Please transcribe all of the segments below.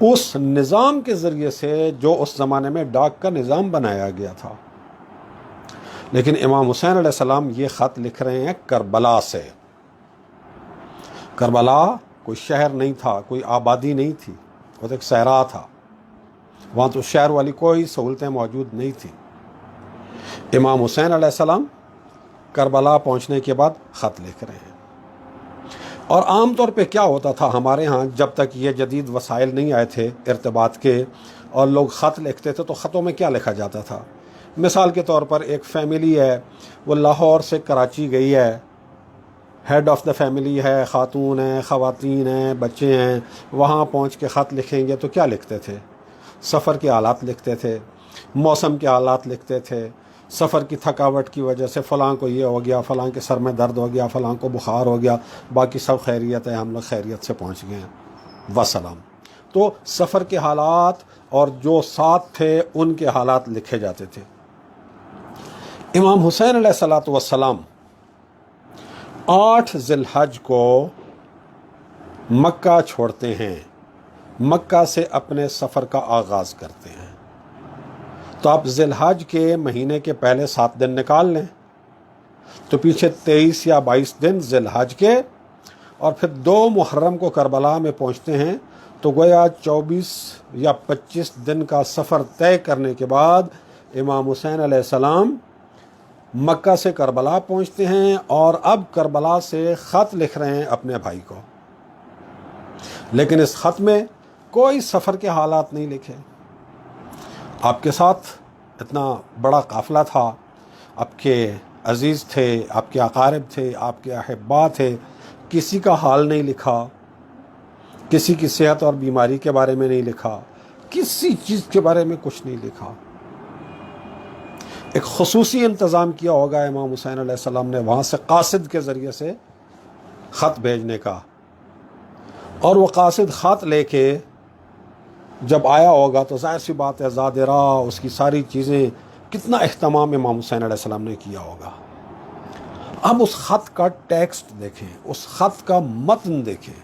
اس نظام کے ذریعے سے جو اس زمانے میں ڈاک کا نظام بنایا گیا تھا. لیکن امام حسین علیہ السلام یہ خط لکھ رہے ہیں کربلا سے. کربلا کوئی شہر نہیں تھا، کوئی آبادی نہیں تھی، وہ تو ایک صحرا تھا. وہاں تو شہر والی کوئی سہولتیں موجود نہیں تھیں. امام حسین علیہ السلام کربلا پہنچنے کے بعد خط لکھ رہے ہیں. اور عام طور پہ کیا ہوتا تھا ہمارے ہاں، جب تک یہ جدید وسائل نہیں آئے تھے ارتباط کے اور لوگ خط لکھتے تھے، تو خطوں میں کیا لکھا جاتا تھا؟ مثال کے طور پر ایک فیملی ہے، وہ لاہور سے کراچی گئی ہے، ہیڈ آف دا فیملی ہے، خاتون ہیں، خواتین ہیں، بچے ہیں. وہاں پہنچ کے خط لکھیں گے تو کیا لکھتے تھے؟ سفر کے حالات لکھتے تھے، موسم کے حالات لکھتے تھے، سفر کی تھکاوٹ کی وجہ سے فلاں کو یہ ہو گیا، فلاں کے سر میں درد ہو گیا، فلاں کو بخار ہو گیا، باقی سب خیریت ہے، ہم لوگ خیریت سے پہنچ گئے ہیں وسلام. تو سفر کے حالات اور جو ساتھ تھے ان کے حالات لکھے جاتے تھے. امام حسین علیہ السلام 8 ذی الحج کو مکہ چھوڑتے ہیں، مکہ سے اپنے سفر کا آغاز کرتے ہیں. تو آپ ذی الحج کے مہینے کے پہلے 7 دن نکال لیں تو پیچھے 23 یا 22 دن ذی الحج کے، اور پھر 2 محرم کو کربلا میں پہنچتے ہیں. تو گویا 24 یا 25 دن کا سفر طے کرنے کے بعد امام حسین علیہ السلام مکہ سے کربلا پہنچتے ہیں، اور اب کربلا سے خط لکھ رہے ہیں اپنے بھائی کو. لیکن اس خط میں کوئی سفر کے حالات نہیں لکھے. آپ کے ساتھ اتنا بڑا قافلہ تھا، آپ کے عزیز تھے، آپ کے اقارب تھے، آپ کے احبا تھے، کسی کا حال نہیں لکھا، کسی کی صحت اور بیماری کے بارے میں نہیں لکھا، کسی چیز کے بارے میں کچھ نہیں لکھا. ایک خصوصی انتظام کیا ہوگا امام حسین علیہ السلام نے وہاں سے قاصد کے ذریعے سے خط بھیجنے کا، اور وہ قاصد خط لے کے جب آیا ہوگا تو ظاہر سی بات ہے زاد راہ اس کی ساری چیزیں، کتنا اہتمام امام حسین علیہ السلام نے کیا ہوگا. اب اس خط کا ٹیکسٹ دیکھیں، اس خط کا متن دیکھیں.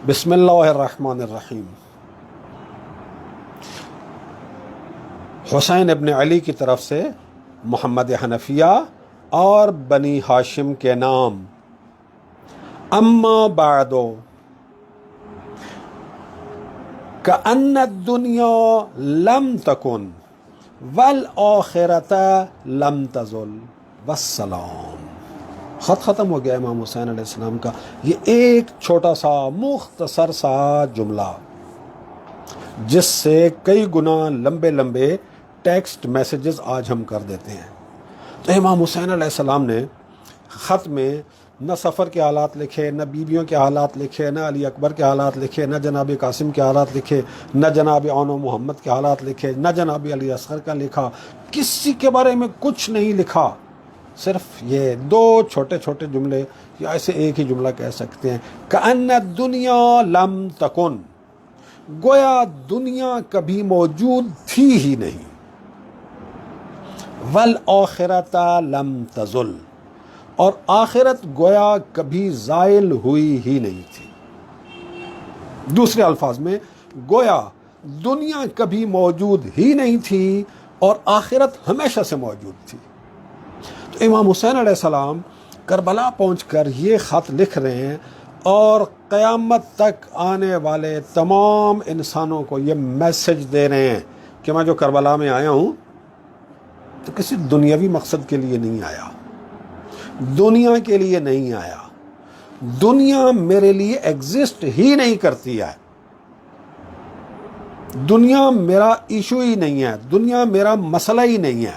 بسم اللہ الرحمن الرحیم. حسین ابن علی کی طرف سے محمد حنفیہ اور بنی ہاشم کے نام. اما بعد کأن الدنیا لم تکن والآخرۃ لم تزل والسلام. خط ختم ہو گیا امام حسین علیہ السلام کا. یہ ایک چھوٹا سا مختصر سا جملہ جس سے کئی گنا لمبے لمبے ٹیکسٹ میسیجز آج ہم کر دیتے ہیں. تو امام حسین علیہ السلام نے خط میں نہ سفر کے حالات لکھے، نہ بیویوں کے حالات لکھے، نہ علی اکبر کے حالات لکھے، نہ جناب قاسم کے حالات لکھے، نہ جناب عون و محمد کے حالات لکھے، نہ جناب علی اصغر کا لکھا. کسی کے بارے میں کچھ نہیں لکھا. صرف یہ 2 چھوٹے چھوٹے جملے، یا ایسے ایک ہی جملہ کہہ سکتے ہیں، کأن الدنیا لم تکن، گویا دنیا کبھی موجود تھی ہی نہیں، والآخرۃ لم تزل، اور آخرت گویا کبھی زائل ہوئی ہی نہیں تھی. دوسرے الفاظ میں گویا دنیا کبھی موجود ہی نہیں تھی اور آخرت ہمیشہ سے موجود تھی. تو امام حسین علیہ السلام کربلا پہنچ کر یہ خط لکھ رہے ہیں، اور قیامت تک آنے والے تمام انسانوں کو یہ میسج دے رہے ہیں کہ میں جو کربلا میں آیا ہوں تو کسی دنیاوی مقصد کے لیے نہیں آیا، دنیا کے لیے نہیں آیا. دنیا میرے لیے ایگزسٹ ہی نہیں کرتی ہے، دنیا میرا ایشو ہی نہیں ہے، دنیا میرا مسئلہ ہی نہیں ہے.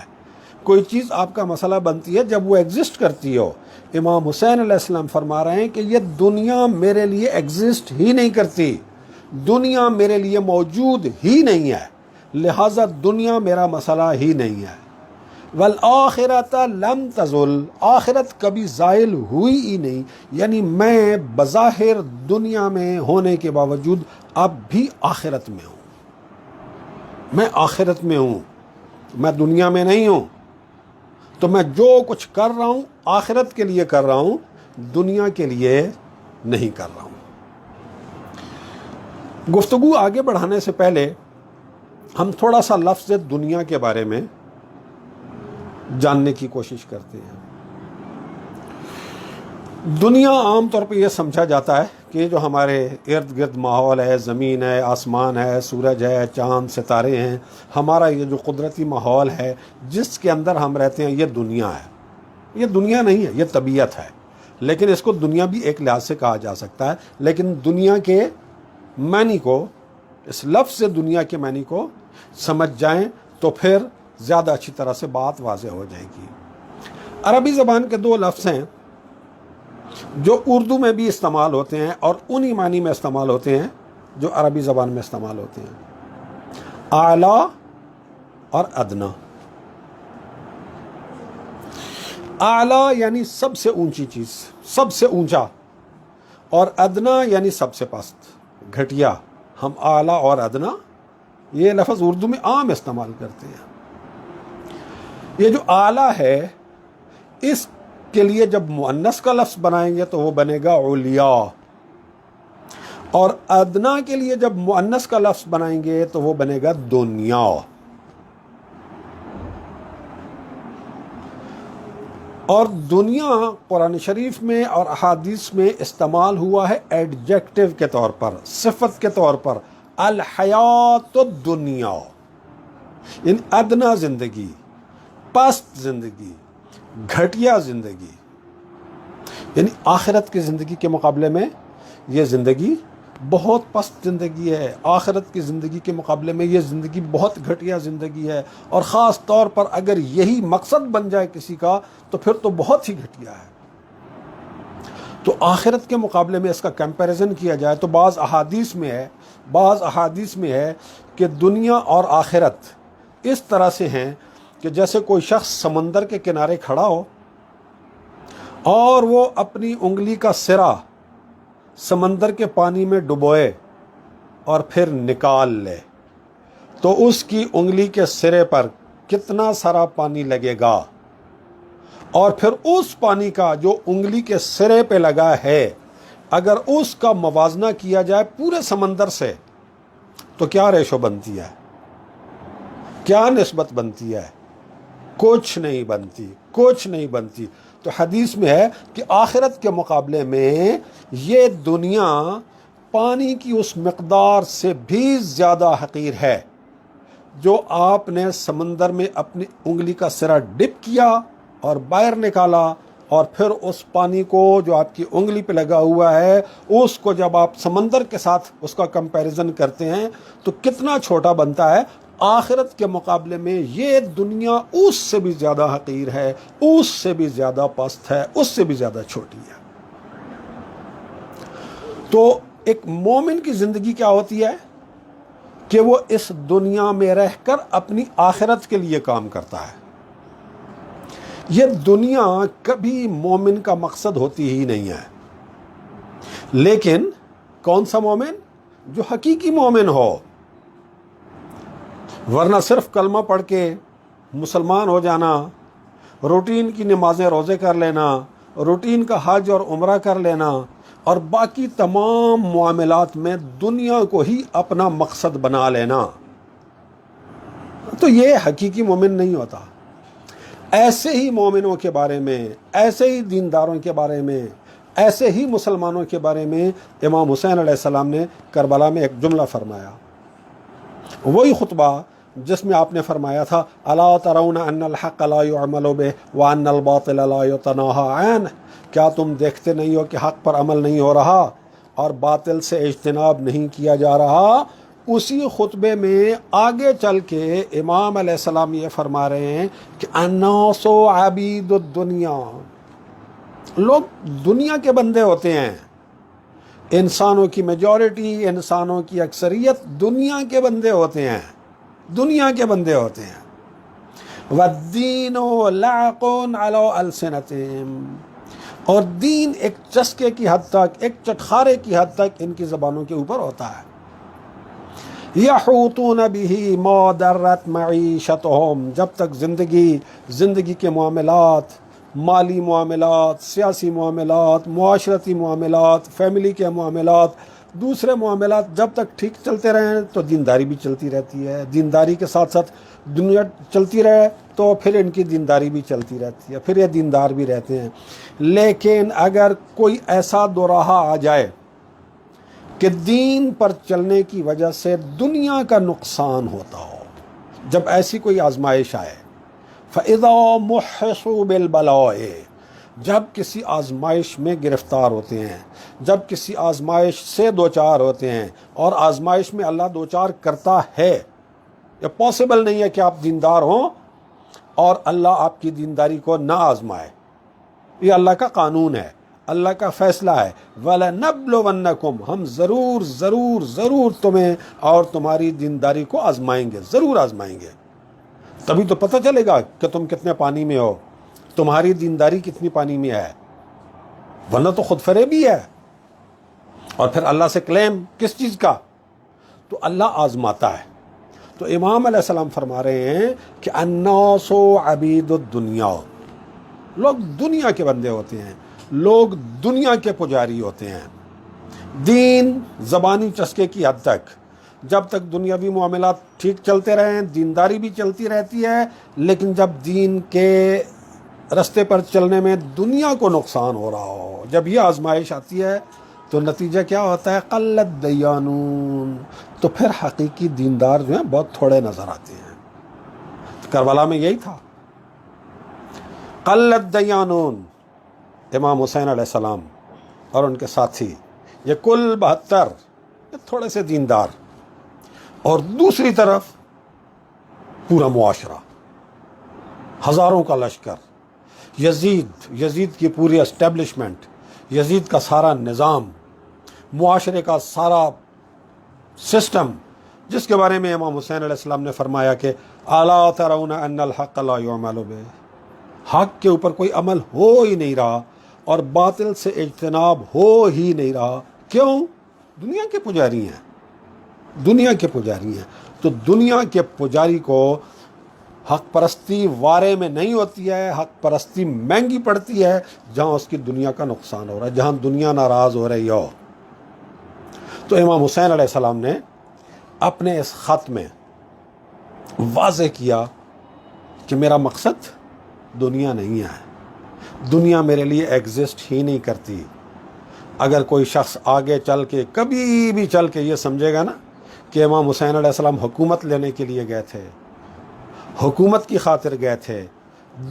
کوئی چیز آپ کا مسئلہ بنتی ہے جب وہ ایگزسٹ کرتی ہو. امام حسین علیہ السلام فرما رہے ہیں کہ یہ دنیا میرے لیے ایگزسٹ ہی نہیں کرتی، دنیا میرے لیے موجود ہی نہیں ہے، لہٰذا دنیا میرا مسئلہ ہی نہیں ہے. والآخرۃ لم تزل، آخرت کبھی زائل ہوئی ہی نہیں، یعنی میں بظاہر دنیا میں ہونے کے باوجود اب بھی آخرت میں ہوں. میں آخرت میں ہوں، میں دنیا میں نہیں ہوں. تو میں جو کچھ کر رہا ہوں آخرت کے لیے کر رہا ہوں، دنیا کے لیے نہیں کر رہا ہوں. گفتگو آگے بڑھانے سے پہلے ہم تھوڑا سا لفظ دنیا کے بارے میں جاننے کی کوشش کرتے ہیں۔ دنیا عام طور پہ یہ سمجھا جاتا ہے کہ جو ہمارے ارد گرد ماحول ہے، زمین ہے، آسمان ہے، سورج ہے، چاند، ستارے ہیں، ہمارا یہ جو قدرتی ماحول ہے جس کے اندر ہم رہتے ہیں، یہ دنیا ہے۔ یہ دنیا نہیں ہے، یہ طبیعت ہے، لیکن اس کو دنیا بھی ایک لحاظ سے کہا جا سکتا ہے۔ لیکن دنیا کے معنی کو، اس لفظ سے دنیا کے معنی کو سمجھ جائیں تو پھر زیادہ اچھی طرح سے بات واضح ہو جائے گی۔ عربی زبان کے دو لفظ ہیں جو اردو میں بھی استعمال ہوتے ہیں اور انہی معنی میں استعمال ہوتے ہیں جو عربی زبان میں استعمال ہوتے ہیں، اعلیٰ اور ادنا۔ اعلیٰ یعنی سب سے اونچی چیز، سب سے اونچا، اور ادنا یعنی سب سے پست، گھٹیا۔ ہم اعلیٰ اور ادنا یہ لفظ اردو میں عام استعمال کرتے ہیں۔ یہ جو اعلیٰ ہے اس کے لیے جب مؤنث کا لفظ بنائیں گے تو وہ بنے گا علیا، اور ادنا کے لیے جب مؤنث کا لفظ بنائیں گے تو وہ بنے گا دنیا۔ اور دنیا قرآن شریف میں اور احادیث میں استعمال ہوا ہے ایڈجیکٹو کے طور پر، صفت کے طور پر، الحیات الدنیا، یعنی ادنا زندگی، پست زندگی، گھٹیا زندگی، یعنی آخرت کی زندگی کے مقابلے میں یہ زندگی بہت پست زندگی ہے، آخرت کی زندگی کے مقابلے میں یہ زندگی بہت گھٹیا زندگی ہے، اور خاص طور پر اگر یہی مقصد بن جائے کسی کا تو پھر تو بہت ہی گھٹیا ہے۔ تو آخرت کے مقابلے میں اس کا کمپیریزن کیا جائے تو بعض احادیث میں ہے کہ دنیا اور آخرت اس طرح سے ہیں کہ جیسے کوئی شخص سمندر کے کنارے کھڑا ہو اور وہ اپنی انگلی کا سرا سمندر کے پانی میں ڈبوئے اور پھر نکال لے، تو اس کی انگلی کے سرے پر کتنا سارا پانی لگے گا، اور پھر اس پانی کا جو انگلی کے سرے پہ لگا ہے اگر اس کا موازنہ کیا جائے پورے سمندر سے تو کیا ریشو بنتی ہے، کیا نسبت بنتی ہے؟ کچھ نہیں بنتی۔ تو حدیث میں ہے کہ آخرت کے مقابلے میں یہ دنیا پانی کی اس مقدار سے بھی زیادہ حقیر ہے جو آپ نے سمندر میں اپنی انگلی کا سرا ڈپ کیا اور باہر نکالا، اور پھر اس پانی کو جو آپ کی انگلی پہ لگا ہوا ہے اس کو جب آپ سمندر کے ساتھ اس کا کمپیریزن کرتے ہیں تو کتنا چھوٹا بنتا ہے۔ آخرت کے مقابلے میں یہ دنیا اس سے بھی زیادہ حقیر ہے، اس سے بھی زیادہ پست ہے، اس سے بھی زیادہ چھوٹی ہے۔ تو ایک مومن کی زندگی کیا ہوتی ہے کہ وہ اس دنیا میں رہ کر اپنی آخرت کے لیے کام کرتا ہے۔ یہ دنیا کبھی مومن کا مقصد ہوتی ہی نہیں ہے، لیکن کون سا مومن؟ جو حقیقی مومن ہو، ورنہ صرف کلمہ پڑھ کے مسلمان ہو جانا، روٹین کی نمازیں روزے کر لینا، روٹین کا حج اور عمرہ کر لینا، اور باقی تمام معاملات میں دنیا کو ہی اپنا مقصد بنا لینا، تو یہ حقیقی مومن نہیں ہوتا۔ ایسے ہی مومنوں کے بارے میں، ایسے ہی دینداروں کے بارے میں، ایسے ہی مسلمانوں کے بارے میں امام حسین علیہ السلام نے کربلا میں ایک جملہ فرمایا، وہی خطبہ جس میں آپ نے فرمایا تھا الا ترون ان الحق لا يعمل به وان الباطل لا يتناهى عنه، کیا تم دیکھتے نہیں ہو کہ حق پر عمل نہیں ہو رہا اور باطل سے اجتناب نہیں کیا جا رہا؟ اسی خطبے میں آگے چل کے امام علیہ السلام یہ فرما رہے ہیں کہ الناس عبید الدنیا، لوگ دنیا کے بندے ہوتے ہیں، انسانوں کی میجورٹی، انسانوں کی اکثریت دنیا کے بندے ہوتے ہیں، والدین لعق علی السنتہم، اور دین ایک چسکے کی حد تک، ایک چٹخارے کی حد تک ان کی زبانوں کے اوپر ہوتا ہے۔ یحوطون بہ ما درت معیشتہم، جب تک زندگی کے معاملات، مالی معاملات، سیاسی معاملات، معاشرتی معاملات، فیملی کے معاملات، دوسرے معاملات جب تک ٹھیک چلتے رہیں تو دینداری بھی چلتی رہتی ہے، دینداری کے ساتھ ساتھ دنیا چلتی رہے تو پھر ان کی دینداری بھی چلتی رہتی ہے، پھر یہ دیندار بھی رہتے ہیں۔ لیکن اگر کوئی ایسا دوراہا آ جائے کہ دین پر چلنے کی وجہ سے دنیا کا نقصان ہوتا ہو، جب ایسی کوئی آزمائش آئے، فَإِذَا مُحِّصُوا بِالْبَلَاءِ، جب کسی آزمائش میں گرفتار ہوتے ہیں، جب کسی آزمائش سے دوچار ہوتے ہیں، اور آزمائش میں اللہ دوچار کرتا ہے، یہ پاسبل نہیں ہے کہ آپ دیندار ہوں اور اللہ آپ کی دینداری کو نہ آزمائے، یہ اللہ کا قانون ہے، اللہ کا فیصلہ ہے۔ وَلَنَبْلُوَنَّكُمْ، ہم ضرور ضرور ضرور تمہیں اور تمہاری دینداری کو آزمائیں گے، ضرور آزمائیں گے، تبھی تو پتہ چلے گا کہ تم کتنے پانی میں ہو، تمہاری دینداری کتنی پانی میں ہے، ورنہ تو خود فریبی ہے۔ اور پھر اللہ سے کلیم کس چیز کا؟ تو اللہ آزماتا ہے۔ تو امام علیہ السلام فرما رہے ہیں کہ الناس عبید الدنیا، لوگ دنیا کے بندے ہوتے ہیں، لوگ دنیا کے پجاری ہوتے ہیں۔ دین زبانی چسکے کی حد تک، جب تک دنیاوی معاملات ٹھیک چلتے رہیں دینداری بھی چلتی رہتی ہے، لیکن جب دین کے رستے پر چلنے میں دنیا کو نقصان ہو رہا ہو، جب یہ آزمائش آتی ہے تو نتیجہ کیا ہوتا ہے؟ قلت دیانون، تو پھر حقیقی دیندار جو ہیں بہت تھوڑے نظر آتے ہیں۔ کربلا میں یہی تھا، قلت دیانون، امام حسین علیہ السلام اور ان کے ساتھی، یہ کل 72 یہ تھوڑے سے دیندار، اور دوسری طرف پورا معاشرہ، ہزاروں کا لشکر، یزید کی پوری اسٹیبلشمنٹ، یزید کا سارا نظام، معاشرے کا سارا سسٹم، جس کے بارے میں امام حسین علیہ السلام نے فرمایا کہ الا ترون ان الحق لا يعمل به، حق کے اوپر کوئی عمل ہو ہی نہیں رہا اور باطل سے اجتناب ہو ہی نہیں رہا۔ کیوں؟ دنیا کے پجاری ہیں، دنیا کے پجاری ہیں۔ تو دنیا کے پجاری کو حق پرستی وارے میں نہیں ہوتی ہے، حق پرستی مہنگی پڑتی ہے جہاں اس کی دنیا کا نقصان ہو رہا ہے، جہاں دنیا ناراض ہو رہی ہو۔ تو امام حسین علیہ السلام نے اپنے اس خط میں واضح کیا کہ میرا مقصد دنیا نہیں ہے، دنیا میرے لیے ایگزسٹ ہی نہیں کرتی۔ اگر کوئی شخص آگے چل کے کبھی بھی چل کے یہ سمجھے گا نا کہ امام حسین علیہ السلام حکومت لینے کے لیے گئے تھے، حکومت کی خاطر گئے تھے،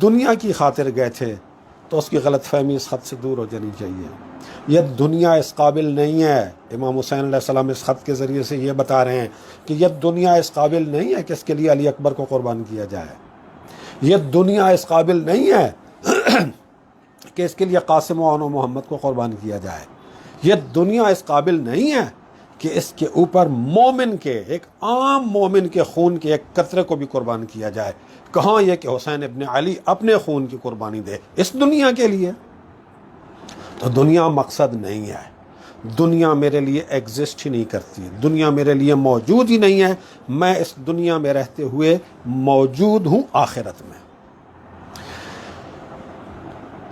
دنیا کی خاطر گئے تھے، تو اس کی غلط فہمی اس خط سے دور ہو جانی چاہیے۔ یہ دنیا اس قابل نہیں ہے، امام حسین علیہ السلام اس خط کے ذریعے سے یہ بتا رہے ہیں کہ یہ دنیا اس قابل نہیں ہے کہ اس کے لیے علی اکبر کو قربان کیا جائے، یہ دنیا اس قابل نہیں ہے کہ اس کے لیے قاسم و محمد کو قربان کیا جائے، یہ دنیا اس قابل نہیں ہے کہ اس کے اوپر مومن کے، ایک عام مومن کے خون کے ایک قطرے کو بھی قربان کیا جائے۔ کہاں یہ کہ حسین ابن علی اپنے خون کی قربانی دے اس دنیا کے لیے؟ تو دنیا مقصد نہیں ہے، دنیا میرے لیے ایگزسٹ ہی نہیں کرتی، دنیا میرے لیے موجود ہی نہیں ہے، میں اس دنیا میں رہتے ہوئے موجود ہوں آخرت میں۔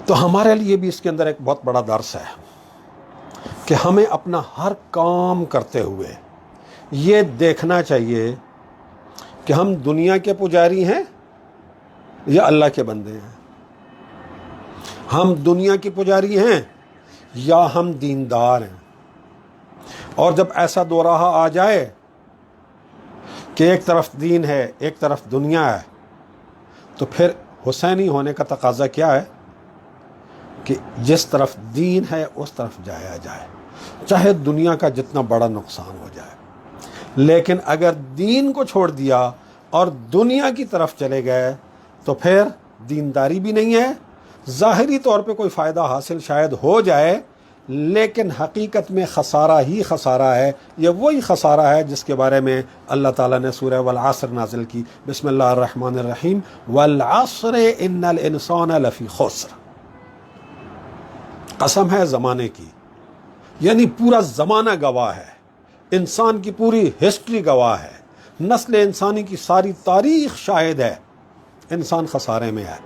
تو ہمارے لیے بھی اس کے اندر ایک بہت بڑا درس ہے کہ ہمیں اپنا ہر کام کرتے ہوئے یہ دیکھنا چاہیے کہ ہم دنیا کے پجاری ہیں یا اللہ کے بندے ہیں، ہم دنیا کی پجاری ہیں یا ہم دیندار ہیں۔ اور جب ایسا دوراہا آ جائے کہ ایک طرف دین ہے ایک طرف دنیا ہے، تو پھر حسینی ہونے کا تقاضا کیا ہے کہ جس طرف دین ہے اس طرف جایا جائے، چاہے دنیا کا جتنا بڑا نقصان ہو جائے۔ لیکن اگر دین کو چھوڑ دیا اور دنیا کی طرف چلے گئے تو پھر دینداری بھی نہیں ہے، ظاہری طور پہ کوئی فائدہ حاصل شاید ہو جائے لیکن حقیقت میں خسارہ ہی خسارہ ہے۔ یہ وہی خسارہ ہے جس کے بارے میں اللہ تعالیٰ نے سورہ والعصر نازل کی، بسم اللہ الرحمن الرحیم، والعصر ان الانسان لفی خسر، قسم ہے زمانے کی، یعنی پورا زمانہ گواہ ہے، انسان کی پوری ہسٹری گواہ ہے، نسل انسانی کی ساری تاریخ شاہد ہے، انسان خسارے میں ہے۔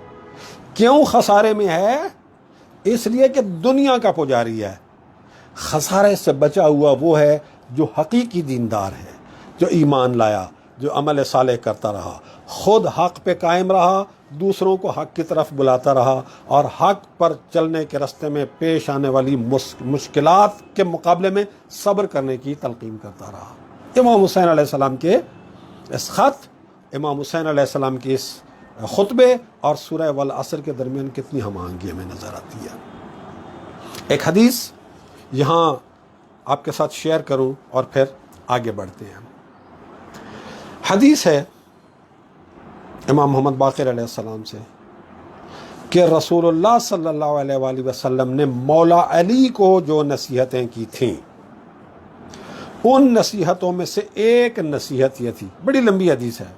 کیوں خسارے میں ہے؟ اس لیے کہ دنیا کا پجاری ہے، خسارے سے بچا ہوا وہ ہے جو حقیقی دیندار ہے، جو ایمان لایا، جو عمل صالح کرتا رہا، خود حق پہ قائم رہا، دوسروں کو حق کی طرف بلاتا رہا، اور حق پر چلنے کے راستے میں پیش آنے والی مشکلات کے مقابلے میں صبر کرنے کی تلقین کرتا رہا۔ امام حسین علیہ السلام کے اس خط، امام حسین علیہ السلام کی اس خطبے اور سورہ والعصر کے درمیان کتنی ہم آہنگی ہمیں نظر آتی ہے۔ ایک حدیث یہاں آپ کے ساتھ شیئر کروں اور پھر آگے بڑھتے ہیں۔ حدیث ہے امام محمد باقر علیہ السلام سے کہ رسول اللہ صلی اللہ علیہ وآلہ وسلم نے مولا علی کو جو نصیحتیں کی تھیں، ان نصیحتوں میں سے ایک نصیحت یہ تھی، بڑی لمبی حدیث ہے،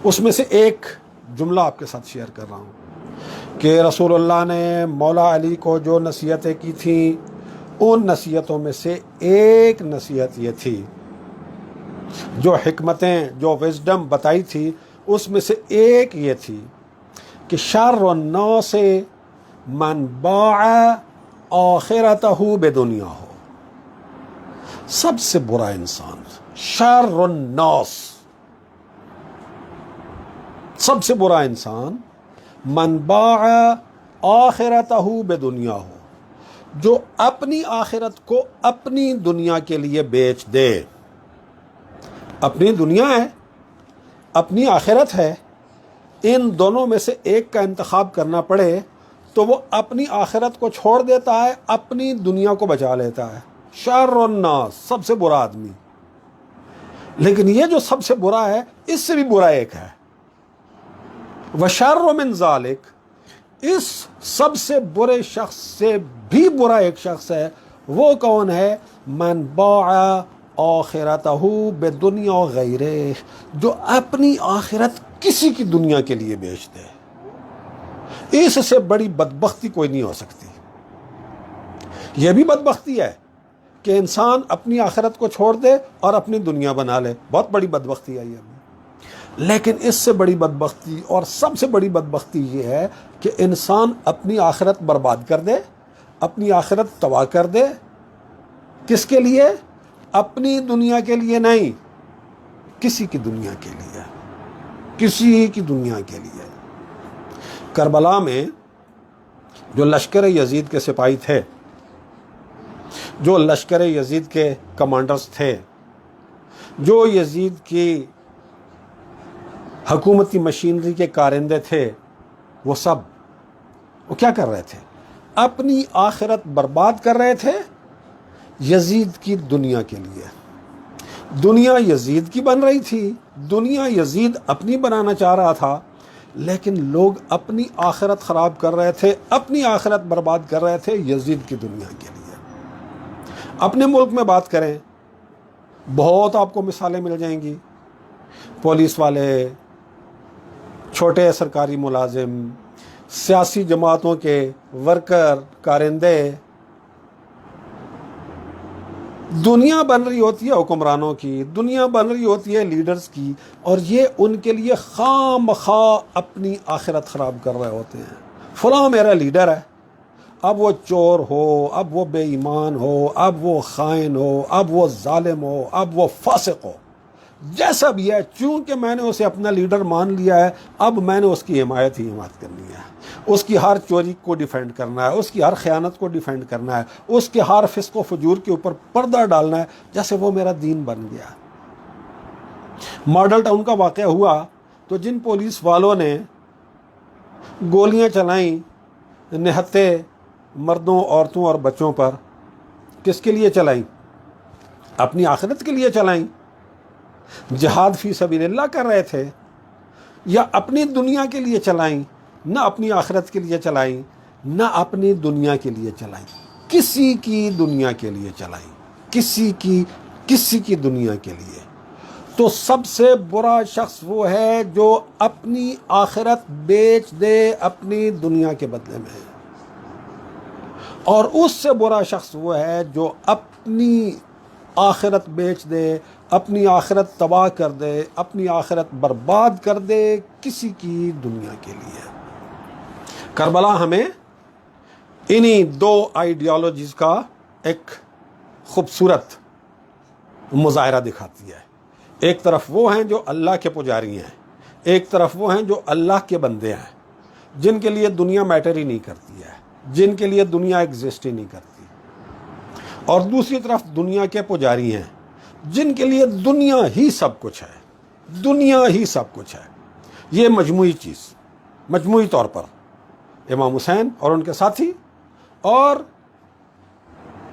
اس میں سے ایک جملہ آپ کے ساتھ شیئر کر رہا ہوں کہ رسول اللہ نے مولا علی کو جو نصیحتیں کی تھیں، ان نصیحتوں میں سے ایک نصیحت یہ تھی، جو حکمتیں، جو وزڈم بتائی تھی، اس میں سے ایک یہ تھی کہ شر الناس من باع آخرتہ بدنیا ہو۔ سب سے برا انسان، شر الناس، سب سے برا انسان من باع آخرتہ بدنیا ہو، جو اپنی آخرت کو اپنی دنیا کے لیے بیچ دے۔ اپنی دنیا ہے، اپنی آخرت ہے، ان دونوں میں سے ایک کا انتخاب کرنا پڑے تو وہ اپنی آخرت کو چھوڑ دیتا ہے، اپنی دنیا کو بچا لیتا ہے۔ شر الناس، سب سے برا آدمی۔ لیکن یہ جو سب سے برا ہے، اس سے بھی برا ایک ہے، وَشَرُّ مِن ذَلِكَ، اس سب سے برے شخص سے بھی برا ایک شخص ہے، وہ کون ہے؟ من باع آخرتہ بدنیا غیرہ، جو اپنی آخرت کسی کی دنیا کے لیے بیچ دے۔ اس سے بڑی بدبختی کوئی نہیں ہو سکتی۔ یہ بھی بدبختی ہے کہ انسان اپنی آخرت کو چھوڑ دے اور اپنی دنیا بنا لے، بہت بڑی بدبختی ہے یہ۔ لیکن اس سے بڑی بدبختی اور سب سے بڑی بدبختی یہ ہے کہ انسان اپنی آخرت برباد کر دے، اپنی آخرت تباہ کر دے۔ کس کے لیے؟ اپنی دنیا کے لیے نہیں، کسی کی دنیا کے لیے، کسی کی دنیا کے لیے۔ کربلا میں جو لشکر یزید کے سپاہی تھے، جو لشکر یزید کے کمانڈرز تھے، جو یزید کی حکومتی مشینری کے کارندے تھے، وہ سب وہ کیا کر رہے تھے؟ اپنی آخرت برباد کر رہے تھے یزید کی دنیا کے لیے۔ دنیا یزید کی بن رہی تھی، دنیا یزید اپنی بنانا چاہ رہا تھا، لیکن لوگ اپنی آخرت خراب کر رہے تھے، اپنی آخرت برباد کر رہے تھے یزید کی دنیا کے لیے۔ اپنے ملک میں بات کریں، بہت آپ کو مثالیں مل جائیں گی۔ پولیس والے، چھوٹے سرکاری ملازم، سیاسی جماعتوں کے ورکر، کارندے، دنیا بن رہی ہوتی ہے حکمرانوں کی، دنیا بن رہی ہوتی ہے لیڈرز کی، اور یہ ان کے لیے خام خواہ اپنی آخرت خراب کر رہے ہوتے ہیں۔ فلاں میرا لیڈر ہے، اب وہ چور ہو، اب وہ بے ایمان ہو، اب وہ خائن ہو، اب وہ ظالم ہو، اب وہ فاسق ہو، جیسا بھی ہے، چونکہ میں نے اسے اپنا لیڈر مان لیا ہے، اب میں نے اس کی حمایت کرنی ہے، اس کی ہر چوری کو ڈیفینڈ کرنا ہے، اس کی ہر خیانت کو ڈیفینڈ کرنا ہے، اس کے ہر فسق و فجور کے اوپر پردہ ڈالنا ہے، جیسے وہ میرا دین بن گیا۔ ماڈل ٹاؤن کا واقعہ ہوا تو جن پولیس والوں نے گولیاں چلائیں نہتے مردوں، عورتوں اور بچوں پر، کس کے لیے چلائیں؟ اپنی آخرت کے لیے چلائیں؟ جہاد فی سبیل اللہ کر رہے تھے؟ یا اپنی دنیا کے لیے چلائیں؟ نہ اپنی آخرت کے لیے چلائیں، نہ اپنی دنیا کے لیے چلائیں، کسی کی دنیا کے لیے چلائیں، کسی کی دنیا کے لیے۔ تو سب سے برا شخص وہ ہے جو اپنی آخرت بیچ دے اپنی دنیا کے بدلے میں، اور اس سے برا شخص وہ ہے جو اپنی آخرت بیچ دے، اپنی آخرت تباہ کر دے، اپنی آخرت برباد کر دے کسی کی دنیا کے لیے۔ کربلا ہمیں انہی دو آئیڈیالوجیز کا ایک خوبصورت مظاہرہ دکھاتی ہے. ایک طرف وہ ہیں جو اللہ کے پجاری ہیں، ایک طرف وہ ہیں جو اللہ کے بندے ہیں، جن کے لیے دنیا میٹر ہی نہیں کرتی ہے، جن کے لیے دنیا ایگزسٹ ہی نہیں کرتی. اور دوسری طرف دنیا کے پجاری ہیں جن کے لیے دنیا ہی سب کچھ ہے، دنیا ہی سب کچھ ہے. یہ مجموعی چیز، مجموعی طور پر امام حسین اور ان کے ساتھی اور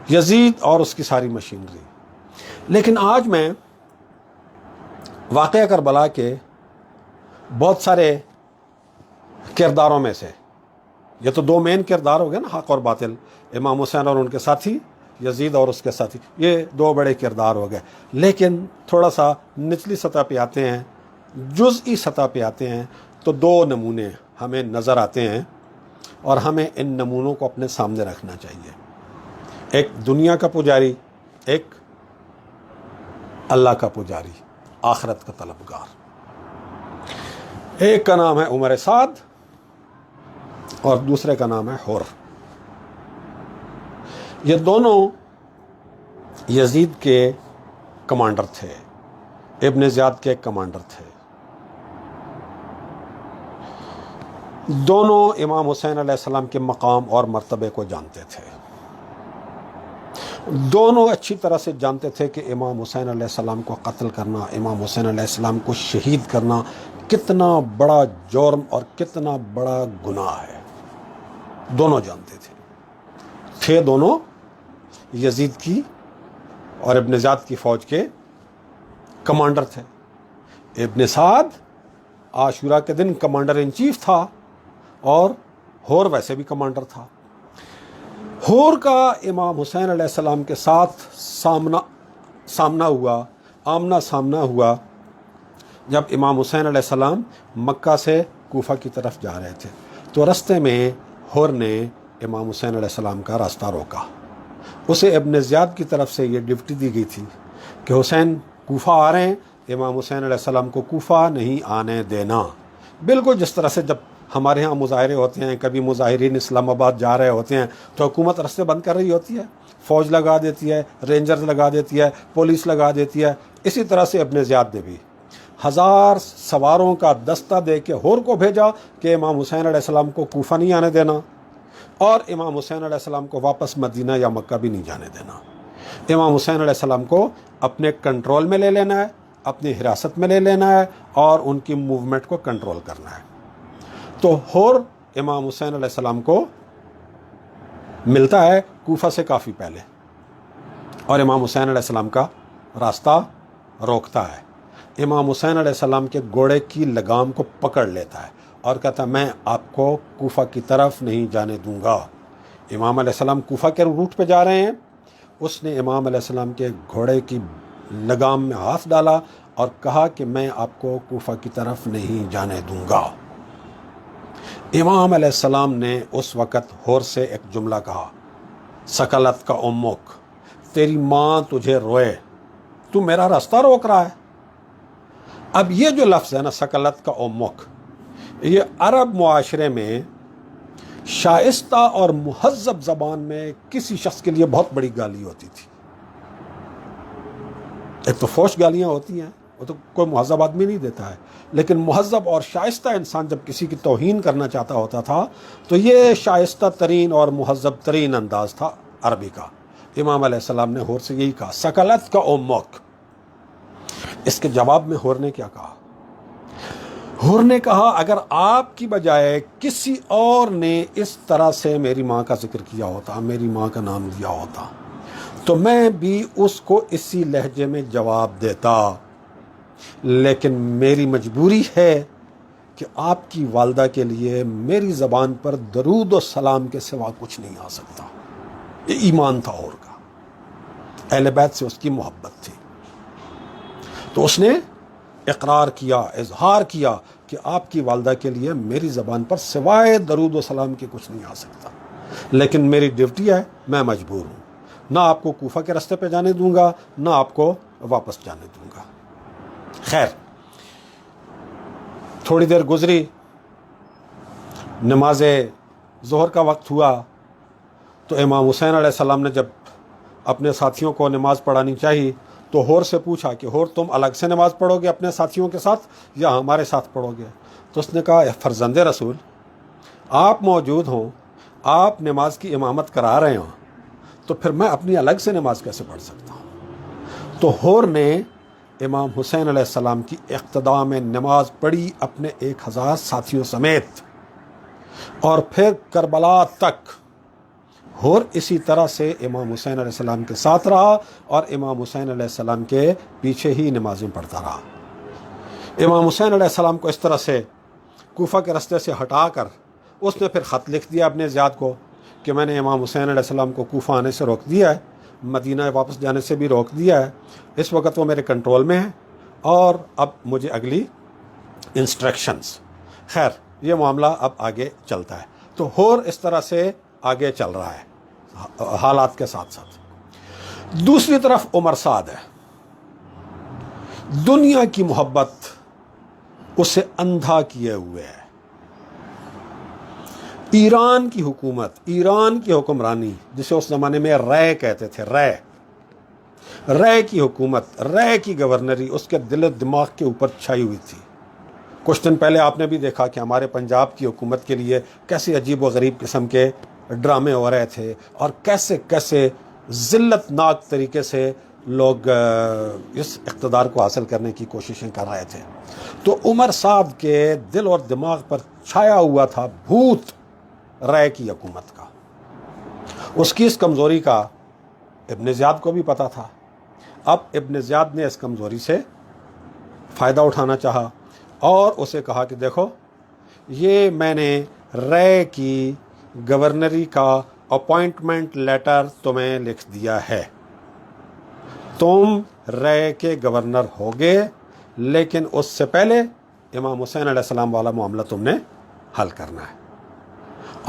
یزید اور اس کی ساری مشینری. لیکن آج میں واقعہ کربلا کے بہت سارے کرداروں میں سے، یہ تو دو مین کردار ہو گئے نا، حق اور باطل، امام حسین اور ان کے ساتھی، یزید اور اس کے ساتھی، یہ دو بڑے کردار ہو گئے. لیکن تھوڑا سا نچلی سطح پہ آتے ہیں، جزئی سطح پہ آتے ہیں، تو دو نمونے ہمیں نظر آتے ہیں اور ہمیں ان نمونوں کو اپنے سامنے رکھنا چاہیے. ایک دنیا کا پجاری، ایک اللہ کا پجاری، آخرت کا طلبگار. ایک کا نام ہے عمر سعد اور دوسرے کا نام ہے حر. یہ دونوں یزید کے کمانڈر تھے، ابن زیاد کے کمانڈر تھے. دونوں امام حسین علیہ السلام کے مقام اور مرتبے کو جانتے تھے. دونوں اچھی طرح سے جانتے تھے کہ امام حسین علیہ السلام کو قتل کرنا، امام حسین علیہ السلام کو شہید کرنا کتنا بڑا جرم اور کتنا بڑا گناہ ہے. دونوں جانتے تھے دونوں یزید کی اور ابن زیاد کی فوج کے کمانڈر تھے. ابن سعد عاشورہ کے دن کمانڈر ان چیف تھا اور حر ویسے بھی کمانڈر تھا. حر کا امام حسین علیہ السلام کے ساتھ آمنا سامنا ہوا جب امام حسین علیہ السلام مکہ سے کوفہ کی طرف جا رہے تھے. تو رستے میں حر نے امام حسین علیہ السلام کا راستہ روکا. اسے ابن زیاد کی طرف سے یہ ڈیوٹی دی گئی تھی کہ حسین کوفہ آ رہے ہیں، امام حسین علیہ السلام کو کوفہ نہیں آنے دینا. بالکل جس طرح سے جب ہمارے ہاں مظاہرے ہوتے ہیں، کبھی مظاہرین اسلام آباد جا رہے ہوتے ہیں تو حکومت راستے بند کر رہی ہوتی ہے، فوج لگا دیتی ہے، رینجرز لگا دیتی ہے، پولیس لگا دیتی ہے. اسی طرح سے ابن زیاد نے بھی 1000 سواروں کا دستہ دے کے حر کو بھیجا کہ امام حسین علیہ السلام کو کوفہ نہیں آنے دینا اور امام حسین علیہ السلام کو واپس مدینہ یا مکہ بھی نہیں جانے دینا. امام حسین علیہ السلام کو اپنے کنٹرول میں لے لینا ہے، اپنی حراست میں لے لینا ہے اور ان کی موومنٹ کو کنٹرول کرنا ہے. تو حر امام حسین علیہ السلام کو ملتا ہے کوفہ سے کافی پہلے اور امام حسین علیہ السلام کا راستہ روکتا ہے. امام حسین علیہ السلام کے گھوڑے کی لگام کو پکڑ لیتا ہے اور کہتا ہے میں آپ کو کوفہ کی طرف نہیں جانے دوں گا. امام علیہ السلام کوفہ کے روٹ پہ جا رہے ہیں، اس نے امام علیہ السلام کے گھوڑے کی لگام میں ہاتھ ڈالا اور کہا کہ میں آپ کو کوفہ کی طرف نہیں جانے دوں گا. امام علیہ السلام نے اس وقت حر سے ایک جملہ کہا، سکلت کا امک، تیری ماں تجھے روئے، تو میرا راستہ روک رہا ہے. اب یہ جو لفظ ہے نا، سکلت کا امک، یہ عرب معاشرے میں شائستہ اور مہذب زبان میں کسی شخص کے لیے بہت بڑی گالی ہوتی تھی. ایک تو فوش گالیاں ہوتی ہیں، وہ تو کوئی مہذب آدمی نہیں دیتا ہے، لیکن مہذب اور شائستہ انسان جب کسی کی توہین کرنا چاہتا ہوتا تھا تو یہ شائستہ ترین اور مہذب ترین انداز تھا عربی کا. امام علیہ السلام نے حر سے یہی کہا، سکلت کا امک. اس کے جواب میں حر نے کیا کہا؟ حر نے کہا اگر آپ کی بجائے کسی اور نے اس طرح سے میری ماں کا ذکر کیا ہوتا، میری ماں کا نام لیا ہوتا، تو میں بھی اس کو اسی لہجے میں جواب دیتا. لیکن میری مجبوری ہے کہ آپ کی والدہ کے لیے میری زبان پر درود و سلام کے سوا کچھ نہیں آ سکتا. یہ ایمان تھا حر کا، اہل بیت سے اس کی محبت تھی. تو اس نے اقرار کیا، اظہار کیا کہ آپ کی والدہ کے لیے میری زبان پر سوائے درود و سلام کے کچھ نہیں آ سکتا، لیکن میری ڈیوٹی ہے، میں مجبور ہوں، نہ آپ کو کوفہ کے راستے پہ جانے دوں گا، نہ آپ کو واپس جانے دوں گا. خیر، تھوڑی دیر گزری، نماز ظہر کا وقت ہوا، تو امام حسین علیہ السلام نے جب اپنے ساتھیوں کو نماز پڑھانی چاہی تو ہور سے پوچھا کہ ہور تم الگ سے نماز پڑھو گے اپنے ساتھیوں کے ساتھ یا ہمارے ساتھ پڑھو گے؟ تو اس نے کہا اے فرزند رسول، آپ موجود ہوں، آپ نماز کی امامت کرا رہے ہوں، تو پھر میں اپنی الگ سے نماز کیسے پڑھ سکتا ہوں؟ تو ہور نے امام حسین علیہ السلام کی اقتداء میں نماز پڑھی اپنے 1000 ساتھیوں سمیت، اور پھر کربلا تک ہور اسی طرح سے امام حسین علیہ السلام کے ساتھ رہا اور امام حسین علیہ السلام کے پیچھے ہی نمازیں پڑھتا رہا۔ امام حسین علیہ السلام کو اس طرح سے کوفہ کے رستے سے ہٹا کر اس نے پھر خط لکھ دیا ابن زیاد کو کہ میں نے امام حسین علیہ السلام کو کوفہ آنے سے روک دیا ہے، مدینہ واپس جانے سے بھی روک دیا ہے، اس وقت وہ میرے کنٹرول میں ہے اور اب مجھے اگلی انسٹرکشنز۔ خیر یہ معاملہ اب آگے چلتا ہے، تو ہور اس طرح سے آگے چل رہا ہے حالات کے ساتھ ساتھ۔ دوسری طرف عمر سعد ہے، دنیا کی محبت اسے اندھا کیے ہوئے ہے۔ ایران کی حکومت، ایران کی حکمرانی، جسے اس زمانے میں رے کہتے تھے، رے کی حکومت، رے کی گورنری اس کے دل و دماغ کے اوپر چھائی ہوئی تھی۔ کچھ دن پہلے آپ نے بھی دیکھا کہ ہمارے پنجاب کی حکومت کے لیے کیسے عجیب و غریب قسم کے ڈرامے ہو رہے تھے اور کیسے کیسے ذلت ناک طریقے سے لوگ اس اقتدار کو حاصل کرنے کی کوششیں کر رہے تھے۔ تو عمر سعد کے دل اور دماغ پر چھایا ہوا تھا بھوت رائے کی حکومت کا۔ اس کی اس کمزوری کا ابن زیاد کو بھی پتا تھا۔ اب ابن زیاد نے اس کمزوری سے فائدہ اٹھانا چاہا اور اسے کہا کہ دیکھو یہ میں نے رائے کی گورنری کا اپوائنٹمنٹ لیٹر تمہیں لکھ دیا ہے، تم رائے کے گورنر ہوگے، لیکن اس سے پہلے امام حسین علیہ السلام والا معاملہ تم نے حل کرنا ہے۔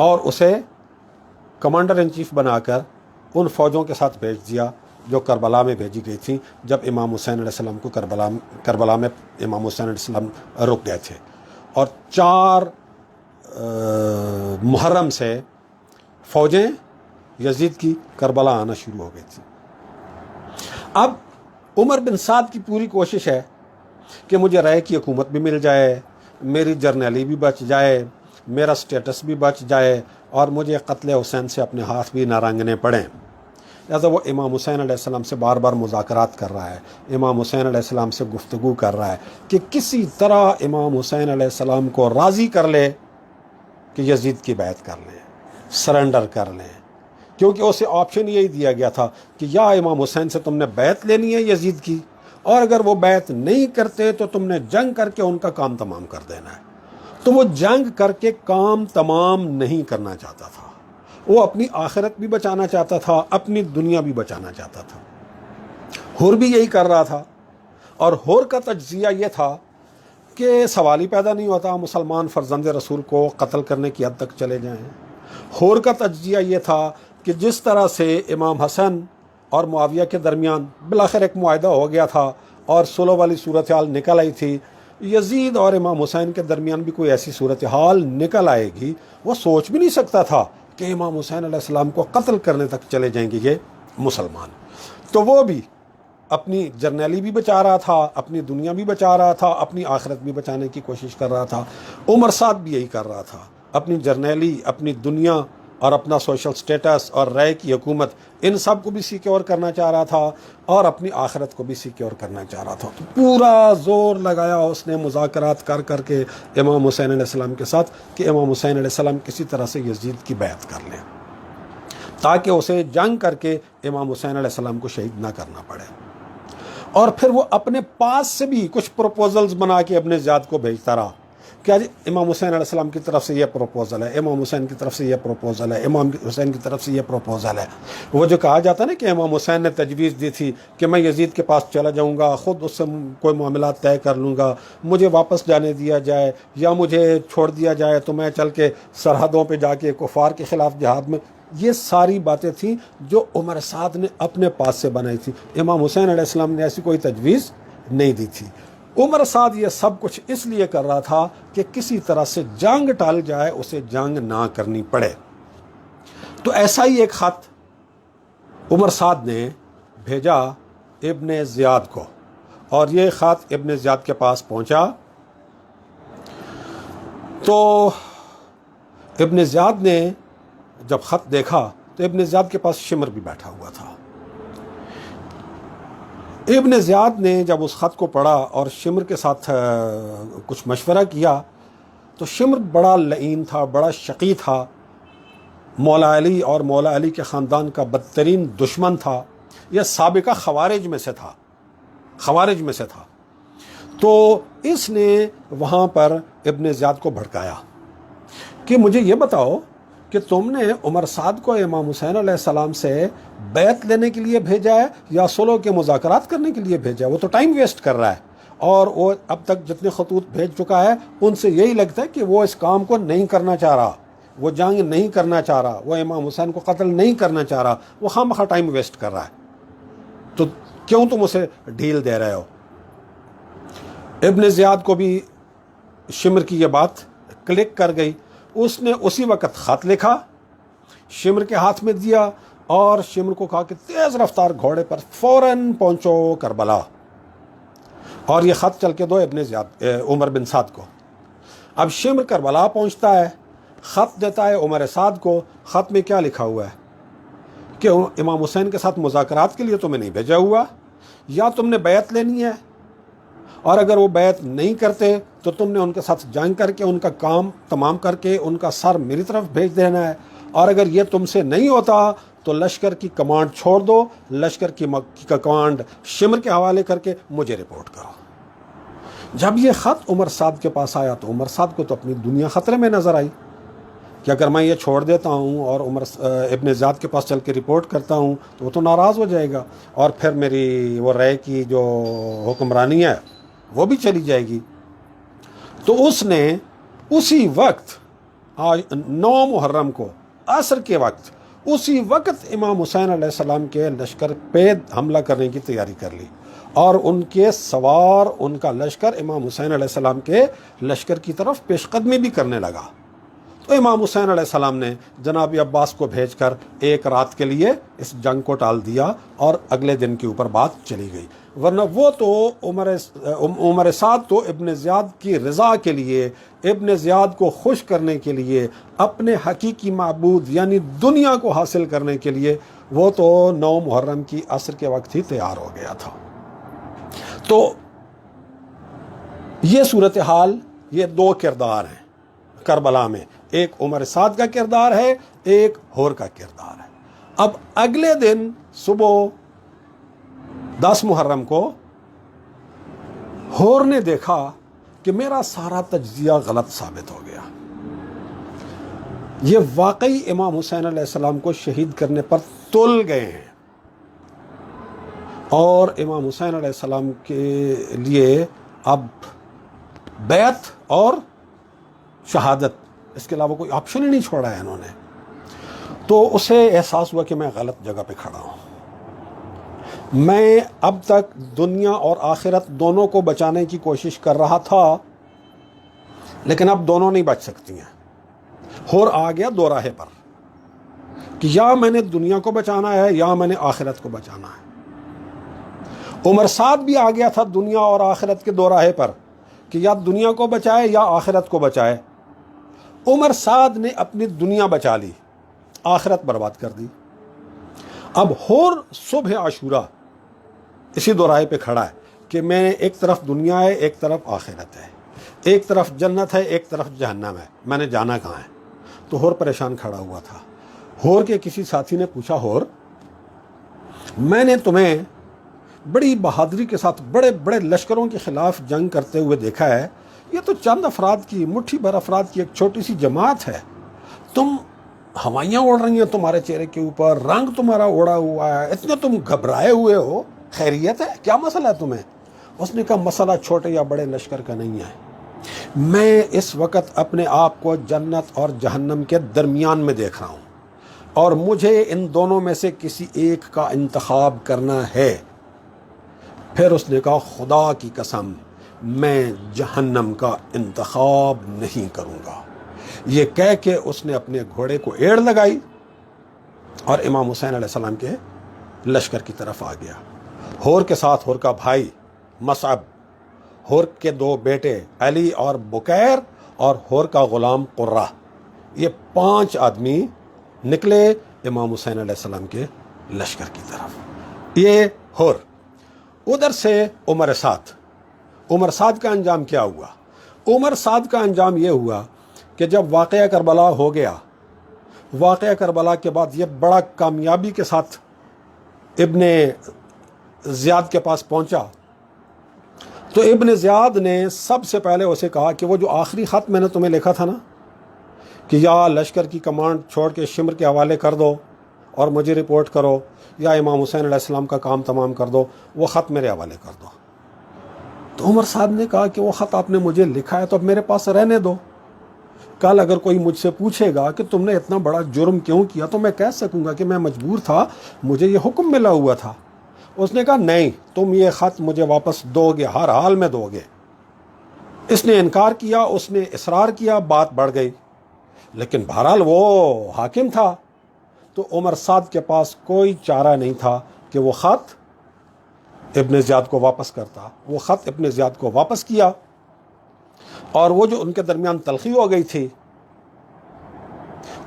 اور اسے کمانڈر ان چیف بنا کر ان فوجوں کے ساتھ بھیج دیا جو کربلا میں بھیجی گئی تھیں جب امام حسین علیہ السلام کو کربلا میں امام حسین علیہ السلام رک گئے تھے، اور 4 محرم سے فوجیں یزید کی کربلا آنا شروع ہو گئی تھی۔ اب عمر بن سعد کی پوری کوشش ہے کہ مجھے رائے کی حکومت بھی مل جائے، میری جرنیلی بھی بچ جائے، میرا سٹیٹس بھی بچ جائے، اور مجھے قتل حسین سے اپنے ہاتھ بھی نہ رنگنے پڑیں۔ لہٰذا وہ امام حسین علیہ السلام سے بار بار مذاکرات کر رہا ہے، امام حسین علیہ السلام سے گفتگو کر رہا ہے کہ کسی طرح امام حسین علیہ السلام کو راضی کر لے کہ یزید کی بیعت کر لیں، سرنڈر کر لیں، کیونکہ اسے آپشن یہی دیا گیا تھا کہ یا امام حسین سے تم نے بیعت لینی ہے یزید کی، اور اگر وہ بیعت نہیں کرتے تو تم نے جنگ کر کے ان کا کام تمام کر دینا ہے۔ تو وہ جنگ کر کے کام تمام نہیں کرنا چاہتا تھا، وہ اپنی آخرت بھی بچانا چاہتا تھا، اپنی دنیا بھی بچانا چاہتا تھا۔ ہور بھی یہی کر رہا تھا، اور ہور کا تجزیہ یہ تھا کہ سوال ہی پیدا نہیں ہوتا مسلمان فرزند رسول کو قتل کرنے کی حد تک چلے جائیں۔ ہور کا تجزیہ یہ تھا کہ جس طرح سے امام حسن اور معاویہ کے درمیان بالآخر ایک معاہدہ ہو گیا تھا اور صلح والی صورتحال نکل آئی تھی، یزید اور امام حسین کے درمیان بھی کوئی ایسی صورتحال نکل آئے گی، وہ سوچ بھی نہیں سکتا تھا کہ امام حسین علیہ السلام کو قتل کرنے تک چلے جائیں گے یہ مسلمان۔ تو وہ بھی اپنی جرنیلی بھی بچا رہا تھا، اپنی دنیا بھی بچا رہا تھا، اپنی آخرت بھی بچانے کی کوشش کر رہا تھا۔ عمر سعد بھی یہی کر رہا تھا، اپنی جرنیلی، اپنی دنیا اور اپنا سوشل سٹیٹس اور رائے کی حکومت، ان سب کو بھی سیکیور کرنا چاہ رہا تھا اور اپنی آخرت کو بھی سیکیور کرنا چاہ رہا تھا۔ تو پورا زور لگایا اس نے مذاکرات کر کر کے امام حسین علیہ السلام کے ساتھ کہ امام حسین علیہ السلام کسی طرح سے یزید کی بیعت کر لیں تاکہ اسے جنگ کر کے امام حسین علیہ السلام کو شہید نہ کرنا پڑے۔ اور پھر وہ اپنے پاس سے بھی کچھ پروپوزلز بنا کے ابن زیاد کو بھیجتا رہا کہ آج امام حسین علیہ السلام کی طرف سے یہ پروپوزل ہے، امام حسین کی طرف سے یہ پروپوزل ہے، امام حسین کی طرف سے یہ پروپوزل ہے۔ وہ جو کہا جاتا ہے نا کہ امام حسین نے تجویز دی تھی کہ میں یزید کے پاس چلا جاؤں گا، خود اس سے کوئی معاملات طے کر لوں گا، مجھے واپس جانے دیا جائے یا مجھے چھوڑ دیا جائے تو میں چل کے سرحدوں پہ جا کے کفار کے خلاف جہاد میں، یہ ساری باتیں تھیں جو عمر سعد نے اپنے پاس سے بنائی تھی۔ امام حسین علیہ السلام نے ایسی کوئی تجویز نہیں دی تھی۔ عمر سعد یہ سب کچھ اس لیے کر رہا تھا کہ کسی طرح سے جنگ ٹال جائے، اسے جنگ نہ کرنی پڑے۔ تو ایسا ہی ایک خط عمر سعد نے بھیجا ابن زیاد کو، اور یہ خط ابن زیاد کے پاس پہنچا تو ابن زیاد نے جب خط دیکھا تو ابن زیاد کے پاس شمر بھی بیٹھا ہوا تھا۔ ابن زیاد نے جب اس خط کو پڑھا اور شمر کے ساتھ کچھ مشورہ کیا تو شمر بڑا لعین تھا، بڑا شقی تھا، مولا علی اور مولا علی کے خاندان کا بدترین دشمن تھا، یہ سابقہ خوارج میں سے تھا۔ تو اس نے وہاں پر ابن زیاد کو بھڑکایا کہ مجھے یہ بتاؤ کہ تم نے عمر سعد کو امام حسین علیہ السلام سے بیعت لینے کے لیے بھیجا ہے یا صلح کے مذاکرات کرنے کے لیے بھیجا ہے؟ وہ تو ٹائم ویسٹ کر رہا ہے، اور وہ اب تک جتنے خطوط بھیج چکا ہے ان سے یہی لگتا ہے کہ وہ اس کام کو نہیں کرنا چاہ رہا، وہ جنگ نہیں کرنا چاہ رہا، وہ امام حسین کو قتل نہیں کرنا چاہ رہا، وہ خواہ ٹائم ویسٹ کر رہا ہے، تو کیوں تم اسے ڈھیل دے رہے ہو؟ ابن زیاد کو بھی شمر کی یہ بات کلک کر گئی، اس نے اسی وقت خط لکھا، شمر کے ہاتھ میں دیا اور شمر کو کہا کہ تیز رفتار گھوڑے پر فوراً پہنچو کربلا، اور یہ خط چل کے دو عمر بن سعد کو۔ اب شمر کربلا پہنچتا ہے، خط دیتا ہے عمر سعد کو۔ خط میں کیا لکھا ہوا ہے کہ امام حسین کے ساتھ مذاکرات کے لیے تمہیں نہیں بھیجا ہوا، یا تم نے بیعت لینی ہے، اور اگر وہ بیعت نہیں کرتے تو تم نے ان کے ساتھ جنگ کر کے ان کا کام تمام کر کے ان کا سر میری طرف بھیج دینا ہے، اور اگر یہ تم سے نہیں ہوتا تو لشکر کی کمانڈ چھوڑ دو، لشکر کی کمانڈ شمر کے حوالے کر کے مجھے رپورٹ کرو۔ جب یہ خط عمر سعد کے پاس آیا تو عمر سعد کو تو اپنی دنیا خطرے میں نظر آئی کہ اگر میں یہ چھوڑ دیتا ہوں اور ابن زیاد کے پاس چل کے رپورٹ کرتا ہوں تو وہ تو ناراض ہو جائے گا، اور پھر میری وہ رائے کی جو حکمرانی ہے وہ بھی چلی جائے گی۔ تو اس نے اسی وقت 9 محرم کو عصر کے وقت اسی وقت امام حسین علیہ السلام کے لشکر پہ حملہ کرنے کی تیاری کر لی، اور ان کے سوار ان کا لشکر امام حسین علیہ السلام کے لشکر کی طرف پیش قدمی بھی کرنے لگا۔ تو امام حسین علیہ السلام نے جناب عباس کو بھیج کر ایک رات کے لیے اس جنگ کو ٹال دیا، اور اگلے دن کے اوپر بات چلی گئی، ورنہ وہ تو عمر سعد تو ابن زیاد کی رضا کے لیے، ابن زیاد کو خوش کرنے کے لیے، اپنے حقیقی معبود یعنی دنیا کو حاصل کرنے کے لیے وہ تو 9 محرم کی عصر کے وقت ہی تیار ہو گیا تھا۔ تو یہ صورتحال، یہ 2 کردار ہیں کربلا میں، ایک عمر سعد کا کردار ہے، ایک ہور کا کردار ہے۔ اب اگلے دن صبح 10 محرم کو ہور نے دیکھا کہ میرا سارا تجزیہ غلط ثابت ہو گیا، یہ واقعی امام حسین علیہ السلام کو شہید کرنے پر تل گئے ہیں، اور امام حسین علیہ السلام کے لیے اب بیعت اور شہادت، اس کے علاوہ کوئی آپشن ہی نہیں چھوڑا ہے انہوں نے۔ تو اسے احساس ہوا کہ میں غلط جگہ پہ کھڑا ہوں، میں اب تک دنیا اور آخرت دونوں کو بچانے کی کوشش کر رہا تھا، لیکن اب دونوں نہیں بچ سکتی ہیں۔ ہور آ گیا 2 راہے پر کہ یا میں نے دنیا کو بچانا ہے یا میں نے آخرت کو بچانا ہے۔ عمر سعد بھی آ گیا تھا دنیا اور آخرت کے 2 راہے پر کہ یا دنیا کو بچائے یا آخرت کو بچائے۔ عمر سعد نے اپنی دنیا بچا لی، آخرت برباد کر دی۔ اب ہور صبح عاشورہ اسی 2 راہے پہ کھڑا ہے کہ میں ایک طرف دنیا ہے، ایک طرف آخرت ہے، ایک طرف جنت ہے، ایک طرف جہنم ہے، میں نے جانا کہاں ہے؟ تو ہور پریشان کھڑا ہوا تھا۔ ہور کے کسی ساتھی نے پوچھا، ہور میں نے تمہیں بڑی بہادری کے ساتھ بڑے بڑے لشکروں کے خلاف جنگ کرتے ہوئے دیکھا ہے، یہ تو چند افراد کی، مٹھی بھر افراد کی ایک چھوٹی سی جماعت ہے، تم ہوائیاں اڑ رہی ہیں تمہارے چہرے کے اوپر، رنگ تمہارا اڑا ہوا ہے، اتنے تم گھبرائے ہوئے ہو، خیریت ہے؟ کیا مسئلہ ہے تمہیں؟ اس نے کہا مسئلہ چھوٹے یا بڑے لشکر کا نہیں ہے، میں اس وقت اپنے آپ کو جنت اور جہنم کے درمیان میں دیکھ رہا ہوں، اور مجھے ان دونوں میں سے کسی ایک کا انتخاب کرنا ہے۔ پھر اس نے کہا خدا کی قسم میں جہنم کا انتخاب نہیں کروں گا۔ یہ کہہ کے اس نے اپنے گھوڑے کو ایڑ لگائی اور امام حسین علیہ السلام کے لشکر کی طرف آ گیا۔ ہور کے ساتھ ہور کا بھائی مصعب، ہور کے 2 بیٹے علی اور بکیر، اور ہور کا غلام قرہ، یہ 5 آدمی نکلے امام حسین علیہ السلام کے لشکر کی طرف۔ یہ ہور۔ ادھر سے عمر سعد کا انجام کیا ہوا؟ عمر سعد کا انجام یہ ہوا کہ جب واقعہ کربلا ہو گیا، واقعہ کربلا کے بعد یہ بڑا کامیابی کے ساتھ ابن زیاد کے پاس پہنچا، تو ابن زیاد نے سب سے پہلے اسے کہا کہ وہ جو آخری خط میں نے تمہیں لکھا تھا نا کہ یا لشکر کی کمانڈ چھوڑ کے شمر کے حوالے کر دو اور مجھے رپورٹ کرو، یا امام حسین علیہ السلام کا کام تمام کر دو، وہ خط میرے حوالے کر دو۔ تو عمر صاحب نے کہا کہ وہ خط آپ نے مجھے لکھا ہے تو اب میرے پاس رہنے دو، کل اگر کوئی مجھ سے پوچھے گا کہ تم نے اتنا بڑا جرم کیوں کیا تو میں کہہ سکوں گا کہ میں مجبور تھا، مجھے یہ حکم ملا ہوا تھا۔ اس نے کہا نہیں، تم یہ خط مجھے واپس دو گے، ہر حال میں دو گے۔ اس نے انکار کیا، اس نے اصرار کیا، بات بڑھ گئی، لیکن بہرحال وہ حاکم تھا، تو عمر سعد کے پاس کوئی چارہ نہیں تھا کہ وہ خط ابن زیاد کو واپس کرتا۔ وہ خط ابن زیاد کو واپس کیا، اور وہ جو ان کے درمیان تلخی ہو گئی تھی،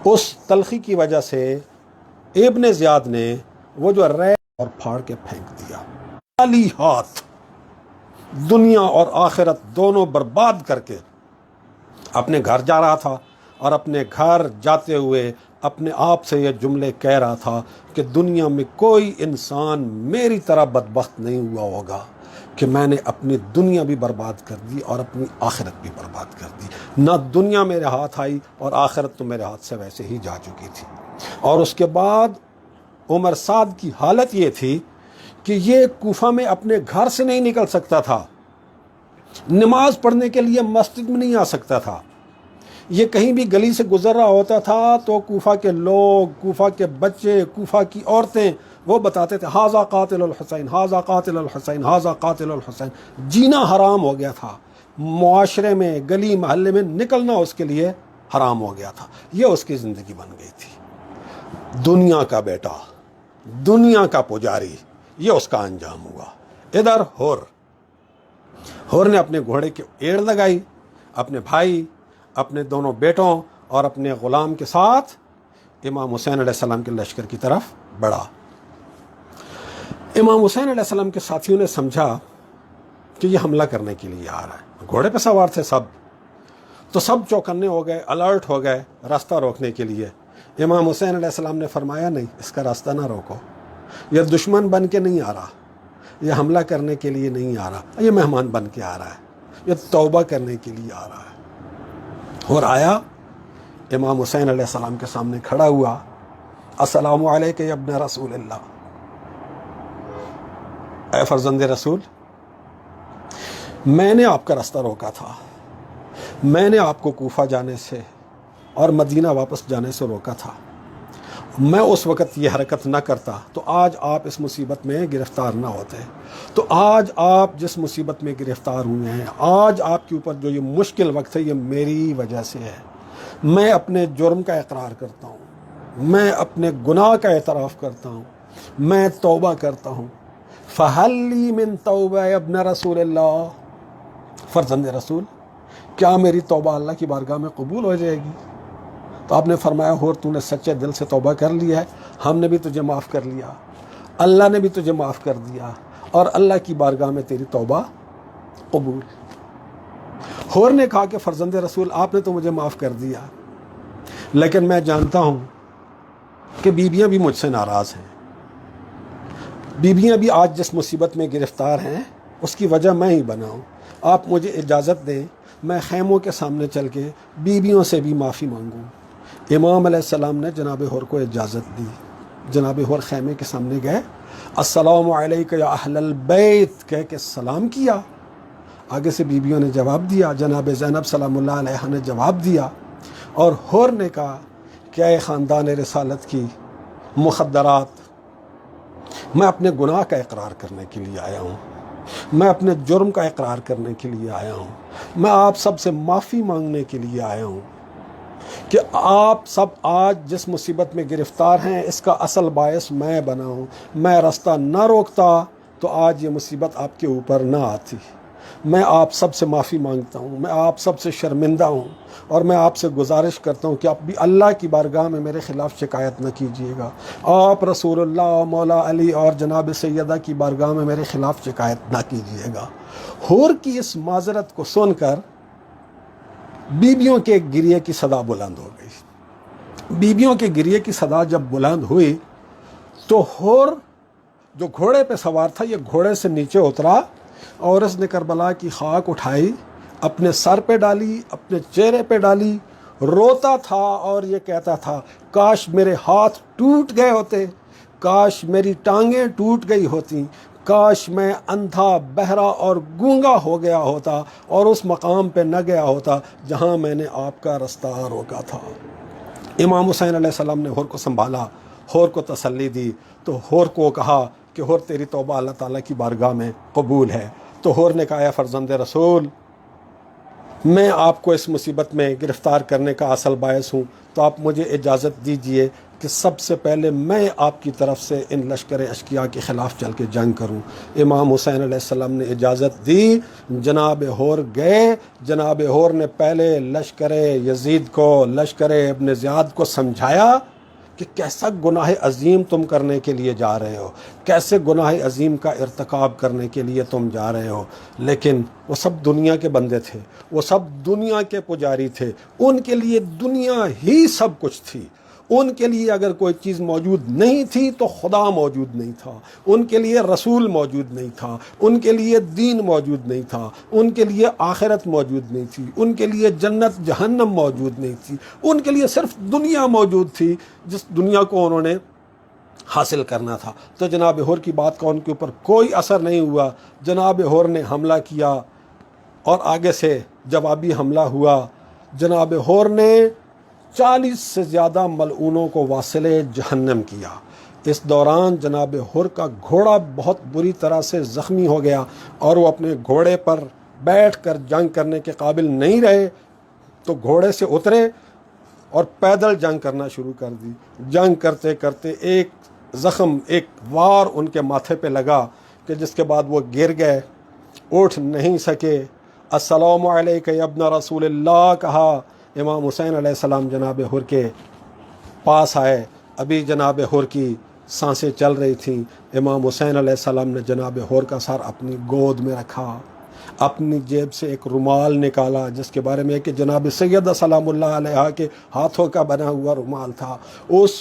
اس تلخی کی وجہ سے ابن زیاد نے وہ جو رے اور پھاڑ کے پھینک دیا، خالی ہاتھ، دنیا اور آخرت دونوں برباد کر کے اپنے گھر جا رہا تھا، اور اپنے گھر جاتے ہوئے اپنے آپ سے یہ جملے کہہ رہا تھا کہ دنیا میں کوئی انسان میری طرح بدبخت نہیں ہوا ہوگا کہ میں نے اپنی دنیا بھی برباد کر دی اور اپنی آخرت بھی برباد کر دی۔ نہ دنیا میرے ہاتھ آئی اور آخرت تو میرے ہاتھ سے ویسے ہی جا چکی تھی۔ اور اس کے بعد عمر سعد کی حالت یہ تھی کہ یہ کوفہ میں اپنے گھر سے نہیں نکل سکتا تھا، نماز پڑھنے کے لیے مسجد میں نہیں آ سکتا تھا۔ یہ کہیں بھی گلی سے گزر رہا ہوتا تھا تو کوفہ کے لوگ، کوفہ کے بچے، کوفہ کی عورتیں وہ بتاتے تھے ہاذا قاتل الحسین، ہاذا قاتل الحسین، ہاذا قاتل الحسین۔ جینا حرام ہو گیا تھا، معاشرے میں، گلی محلے میں نکلنا اس کے لیے حرام ہو گیا تھا۔ یہ اس کی زندگی بن گئی تھی۔ دنیا کا بیٹا، دنیا کا پجاری، یہ اس کا انجام ہوا۔ ادھر ہور نے اپنے گھوڑے کی ایڑ لگائی، اپنے بھائی، اپنے دونوں بیٹوں اور اپنے غلام کے ساتھ امام حسین علیہ السلام کے لشکر کی طرف بڑھا۔ امام حسین علیہ السلام کے ساتھیوں نے سمجھا کہ یہ حملہ کرنے کے لیے آ رہا ہے، گھوڑے پہ سوار تھے سب، تو سب چوکنے ہو گئے، الرٹ ہو گئے راستہ روکنے کے لیے۔ امام حسین علیہ السلام نے فرمایا نہیں، اس کا راستہ نہ روکو، یہ دشمن بن کے نہیں آ رہا، یہ حملہ کرنے کے لیے نہیں آ رہا، یہ مہمان بن کے آ رہا ہے، یہ توبہ کرنے کے لیے آ رہا ہے۔ اور آیا، امام حسین علیہ السلام کے سامنے کھڑا ہوا، السلام علیکم یا ابن رسول اللہ، اے فرزند رسول، میں نے آپ کا راستہ روکا تھا، میں نے آپ کو کوفہ جانے سے اور مدینہ واپس جانے سے روکا تھا، میں اس وقت یہ حرکت نہ کرتا تو آج آپ اس مصیبت میں گرفتار نہ ہوتے۔ تو آج آپ جس مصیبت میں گرفتار ہوئے ہیں، آج آپ کے اوپر جو یہ مشکل وقت ہے، یہ میری وجہ سے ہے۔ میں اپنے جرم کا اقرار کرتا ہوں، میں اپنے گناہ کا اعتراف کرتا ہوں، میں توبہ کرتا ہوں۔ فَهَلْ لِي مِن تَوْبَةٍ يَا ابْنَ رسول اللہ، فرزند رسول، کیا میری توبہ اللہ کی بارگاہ میں قبول ہو جائے گی؟ تو آپ نے فرمایا، ہور تو نے سچے دل سے توبہ کر لیا ہے، ہم نے بھی تجھے معاف کر لیا، اللہ نے بھی تجھے معاف کر دیا، اور اللہ کی بارگاہ میں تیری توبہ قبول۔ ہور نے کہا کہ فرزند رسول، آپ نے تو مجھے معاف کر دیا، لیکن میں جانتا ہوں کہ بیویاں بھی مجھ سے ناراض ہیں، بیویاں بھی آج جس مصیبت میں گرفتار ہیں اس کی وجہ میں ہی بنا ہوں۔ آپ مجھے اجازت دیں، میں خیموں کے سامنے چل کے بیویوں سے بھی معافی مانگوں۔ امام علیہ السلام نے جناب ہور کو اجازت دی، جناب ہور خیمے کے سامنے گئے، السلام علیکم یا اہل البیت کہہ کے سلام کیا۔ آگے سے بیویوں نے جواب دیا، جناب زینب سلام اللہ علیہ نے جواب دیا، اور ہور نے کہا کہ اے خاندان رسالت کی مخدرات، میں اپنے گناہ کا اقرار کرنے کے لیے آیا ہوں، میں اپنے جرم کا اقرار کرنے کے لیے آیا ہوں، میں آپ سب سے معافی مانگنے کے لیے آیا ہوں، کہ آپ سب آج جس مصیبت میں گرفتار ہیں اس کا اصل باعث میں بنا ہوں. میں راستہ نہ روکتا تو آج یہ مصیبت آپ کے اوپر نہ آتی. میں آپ سب سے معافی مانگتا ہوں, میں آپ سب سے شرمندہ ہوں, اور میں آپ سے گزارش کرتا ہوں کہ آپ بھی اللہ کی بارگاہ میں میرے خلاف شکایت نہ کیجیے گا. آپ رسول اللہ, مولا علی اور جناب سیدہ کی بارگاہ میں میرے خلاف شکایت نہ کیجیے گا. حور کی اس معذرت کو سن کر بیبیوں کے گریے کی صدا بلند ہو گئی. بیبیوں کے گریے کی صدا جب بلند ہوئی تو حور جو گھوڑے پہ سوار تھا یہ گھوڑے سے نیچے اترا اور اس نے کربلا کی خاک اٹھائی, اپنے سر پہ ڈالی, اپنے چہرے پہ ڈالی, روتا تھا اور یہ کہتا تھا کاش میرے ہاتھ ٹوٹ گئے ہوتے, کاش میری ٹانگیں ٹوٹ گئی ہوتی, کاش میں اندھا, بہرا اور گونگا ہو گیا ہوتا اور اس مقام پہ نہ گیا ہوتا جہاں میں نے آپ کا رستہ روکا تھا. امام حسین علیہ السلام نے حور کو سنبھالا, حور کو تسلی دی, تو حور کو کہا کہ حور تیری توبہ اللہ تعالیٰ کی بارگاہ میں قبول ہے. تو حور نے کہا یا فرزند رسول, میں آپ کو اس مصیبت میں گرفتار کرنے کا اصل باعث ہوں, تو آپ مجھے اجازت دیجئے کہ سب سے پہلے میں آپ کی طرف سے ان لشکر اشقیاء کے خلاف چل کے جنگ کروں. امام حسین علیہ السلام نے اجازت دی, جناب حور گئے. جناب حور نے پہلے لشکر یزید کو, لشکر ابن زیاد کو سمجھایا کہ کیسا گناہ عظیم تم کرنے کے لیے جا رہے ہو, کیسے گناہ عظیم کا ارتکاب کرنے کے لیے تم جا رہے ہو. لیکن وہ سب دنیا کے بندے تھے, وہ سب دنیا کے پجاری تھے, ان کے لیے دنیا ہی سب کچھ تھی. ان کے لیے اگر کوئی چیز موجود نہیں تھی تو خدا موجود نہیں تھا, ان کے لیے رسول موجود نہیں تھا, ان کے لیے دین موجود نہیں تھا, ان کے لیے آخرت موجود نہیں تھی, ان کے لیے جنت جہنم موجود نہیں تھی, ان کے لیے صرف دنیا موجود تھی جس دنیا کو انہوں نے حاصل کرنا تھا. تو جناب حور کی بات کا ان کے اوپر کوئی اثر نہیں ہوا. جناب حور نے حملہ کیا اور آگے سے جوابی حملہ ہوا. جناب حور نے 40 سے زیادہ ملعونوں کو واصل جہنم کیا. اس دوران جناب حور کا گھوڑا بہت بری طرح سے زخمی ہو گیا اور وہ اپنے گھوڑے پر بیٹھ کر جنگ کرنے کے قابل نہیں رہے, تو گھوڑے سے اترے اور پیدل جنگ کرنا شروع کر دی. جنگ کرتے کرتے ایک زخم, ایک وار ان کے ماتھے پہ لگا کہ جس کے بعد وہ گر گئے, اٹھ نہیں سکے. السلام علیک یا ابن رسول اللہ کہا. امام حسین علیہ السلام جناب حور کے پاس آئے, ابھی جناب حور کی سانسیں چل رہی تھیں. امام حسین علیہ السلام نے جناب حور کا سر اپنی گود میں رکھا, اپنی جیب سے ایک رومال نکالا جس کے بارے میں کہ جناب سیدہ سلام اللہ علیہ کے ہاتھوں کا بنا ہوا رومال تھا. اس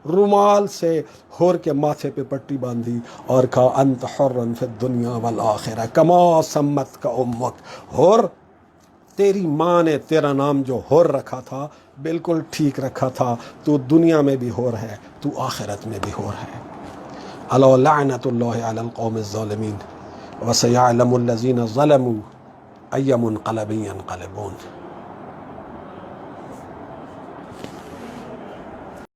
رومال سے حور کے ماتھے پہ پٹی باندھی اور کہا انت حرن فی الدنیا والآخرہ کما سمت کا امک. حور, تیری ماں نے تیرا نام جو حور رکھا تھا بالکل ٹھیک رکھا تھا. تو دنیا میں بھی حور ہے, تو آخرت میں بھی حور ہے. الا لعنت اللہ علی القوم الظالمین وسیعلم الذین ظلموا ای منقلب ینقلبون.